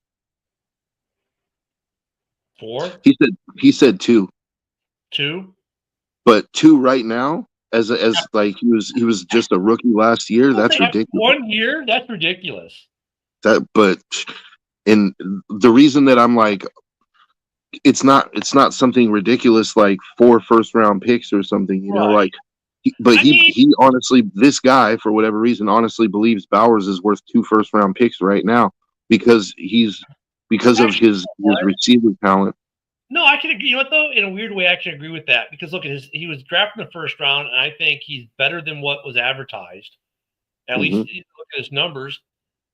4? He said 2. 2? But 2 right now, as like he was just a rookie last year. That's ridiculous. 1 year? That's ridiculous. And the reason that I'm like, it's not something ridiculous like 4 first round picks or something, like. He honestly, this guy for whatever reason honestly believes Bowers is worth 2 first round picks right now because of his receiver talent. No, I can agree. You know what though? In a weird way, I can agree with that because look at he was drafted in the first round, and I think he's better than what was advertised. At least look at his numbers.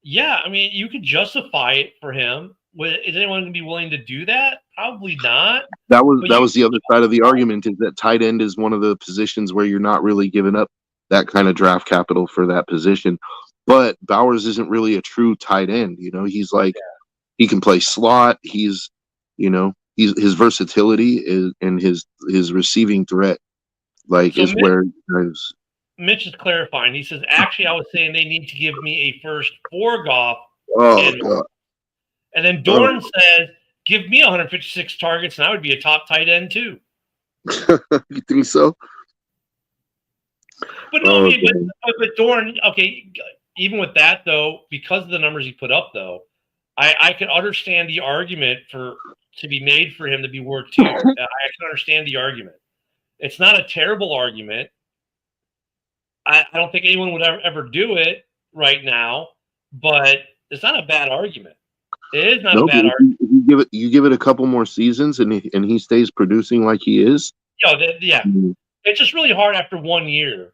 Yeah, I mean, you could justify it for him. Is anyone going to be willing to do that? Probably not. That was the other side of the argument, is that tight end is one of the positions where you're not really giving up that kind of draft capital for that position. But Bowers isn't really a true tight end. He's like, he can play slot. He's his versatility is, and his receiving threat, like, so is where Mitch is clarifying. He says, actually, I was saying they need to give me a first for Goff. Oh, God. And then Dorn says, give me 156 targets, and I would be a top tight end too. You think so? But no, but Dorn, okay, even with that, though, because of the numbers he put up, though, I can understand the argument to be made for him to be worth 2. I can understand the argument. It's not a terrible argument. I don't think anyone would ever do it right now, but it's not a bad argument. It is not a No, bad but if argument. you give it a couple more seasons, and he stays producing like he is. Yeah, mm, it's just really hard after 1 year.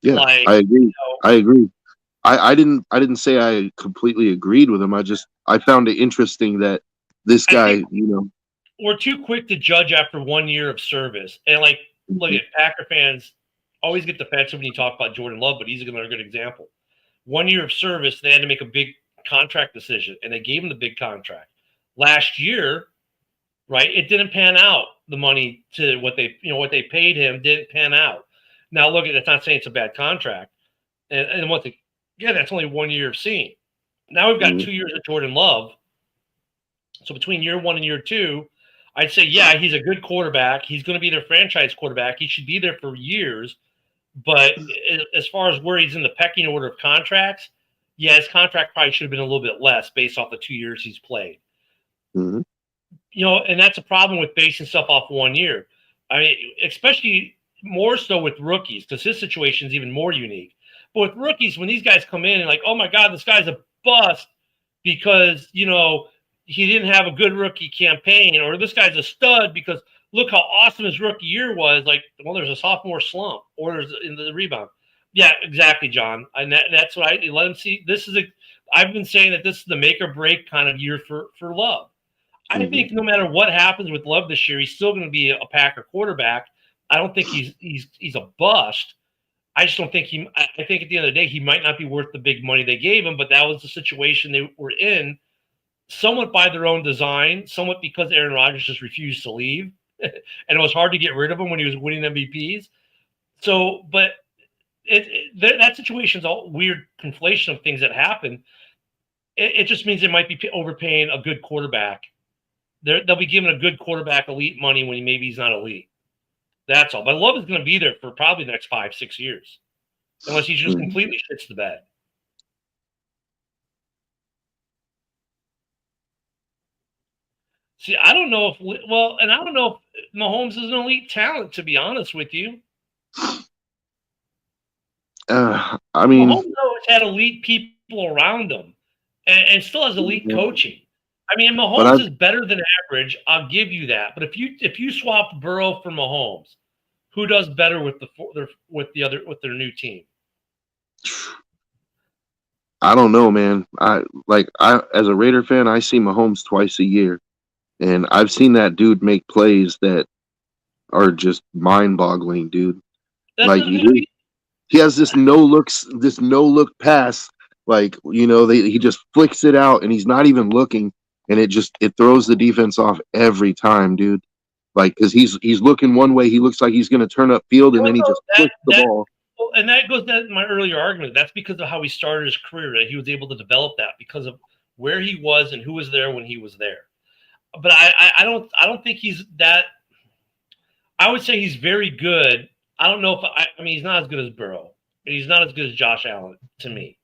Yeah, Like, I agree. know, I agree. I didn't say I completely agreed with him. I found it interesting that this I think guy, you know. we're too quick to judge after 1 year of service. And like, look Mhm. at Packer fans always get defensive when you talk about Jordan Love, but he's another good example. 1 year of service, they had to make a big contract decision, and they gave him the big contract. Last year, right, it didn't pan out. The money to what they paid him didn't pan out. Now, look, that's not saying it's a bad contract. And once again, that's only 1 year of seeing. Now we've got Mhm. 2 years of Jordan Love. So between year one and year two, I'd say, yeah, he's a good quarterback. He's going to be their franchise quarterback. He should be there for years. But as far as where he's in the pecking order of contracts, yeah, his contract probably should have been a little bit less based off the 2 years he's played. Mhm. And that's a problem with basing stuff off 1 year. I mean, especially more so with rookies, because his situation is even more unique. But with rookies, when these guys come in and like, oh my God, this guy's a bust because, he didn't have a good rookie campaign, or this guy's a stud because look how awesome his rookie year was. Like, well, there's a sophomore slump, or there's in the rebound. Yeah, exactly, John. And that's what I let him see. I've been saying that this is the make or break kind of year for Love. I think no matter what happens with Love this year, he's still going to be a Packer quarterback. I don't think he's a bust. I just don't think I think at the end of the day, he might not be worth the big money they gave him, but that was the situation they were in, somewhat by their own design, somewhat because Aaron Rodgers just refused to leave. And it was hard to get rid of him when he was winning MVPs. So, but that situation's all weird conflation of things that happen. It just means they might be overpaying a good quarterback. They'll be giving a good quarterback elite money when maybe he's not elite. That's all. But Love is going to be there for probably the next 5-6 years, unless he just completely shits the bed. See, I don't know and I don't know if Mahomes is an elite talent, to be honest with you. I mean, Mahomes always had elite people around him and still has elite coaching. I mean, Mahomes is better than average. I'll give you that. But if you swapped Burrow for Mahomes, who does better with their new team? I don't know, man. I as a Raider fan, I see Mahomes twice a year, and I've seen that dude make plays that are just mind-boggling, dude. Like he has this no look pass, like he just flicks it out, and he's not even looking, and it throws the defense off every time, dude. Like, because he's looking one way, he looks like he's going to turn up field, and then he just flicks the ball. And that goes to my earlier argument. That's because of how he started his career. That he was able to develop that because of where he was and who was there when he was there. But I don't think he's that. I would say he's very good. I don't know if I mean he's not as good as Burrow, and he's not as good as Josh Allen to me.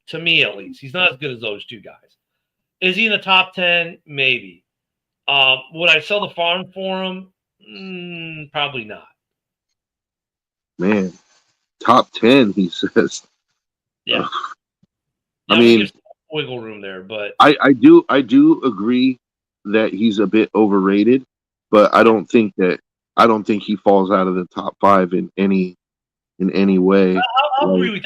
To me, at least, he's not as good as those two guys. Is he in the top 10? Maybe. Would I sell the farm for him? Probably not. Man, top 10, he says. Yeah. I mean, there's wiggle room there, but I do agree that he's a bit overrated, but I don't think he falls out of the top 5 in any way. I'll agree with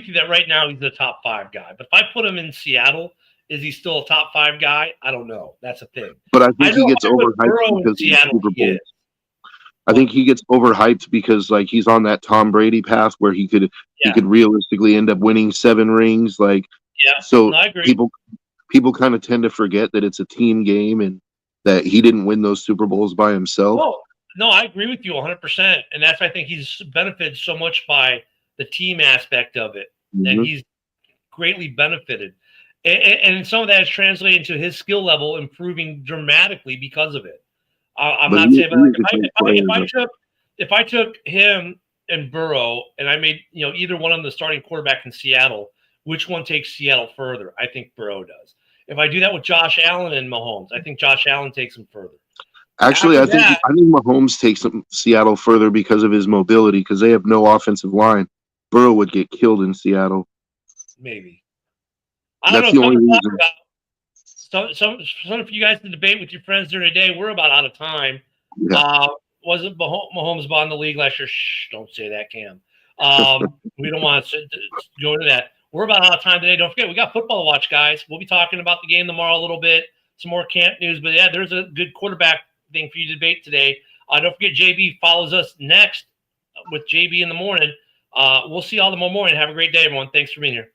you that right now he's the top 5 guy. But if I put him in Seattle, is he still a top 5 guy? I don't know. That's a thing. But I think he gets overhyped because of Super Bowl. I think he gets overhyped because like he's on that Tom Brady path where he could realistically end up winning 7 rings. Like, so I agree. People kind of tend to forget that it's a team game and that he didn't win those Super Bowls by himself. No, I agree with you 100%. And that's why I think he's benefited so much by the team aspect of it. And he's greatly benefited. And some of that is translated into his skill level improving dramatically because of it. I'm not saying, but if I took him and Burrow and I made either one of them the starting quarterback in Seattle, which one takes Seattle further? I think Burrow does. If I do that with Josh Allen and Mahomes, I think Josh Allen takes him further. Actually, I think Mahomes takes Seattle further because of his mobility, because they have no offensive line. Burrow would get killed in Seattle. Maybe. That's the only reason. some of you guys to debate with your friends during the day. We're about out of time. Yeah. Wasn't Mahomes bought in the league last year? Shh, don't say that, Cam. We don't want to go into that. We're about out of time today. Don't forget, we got football to watch, guys. We'll be talking about the game tomorrow a little bit, some more camp news. But yeah, there's a good quarterback thing for you to debate today. Don't forget, JB follows us next with JB in the morning. We'll see y'all tomorrow morning. Have a great day, everyone. Thanks for being here.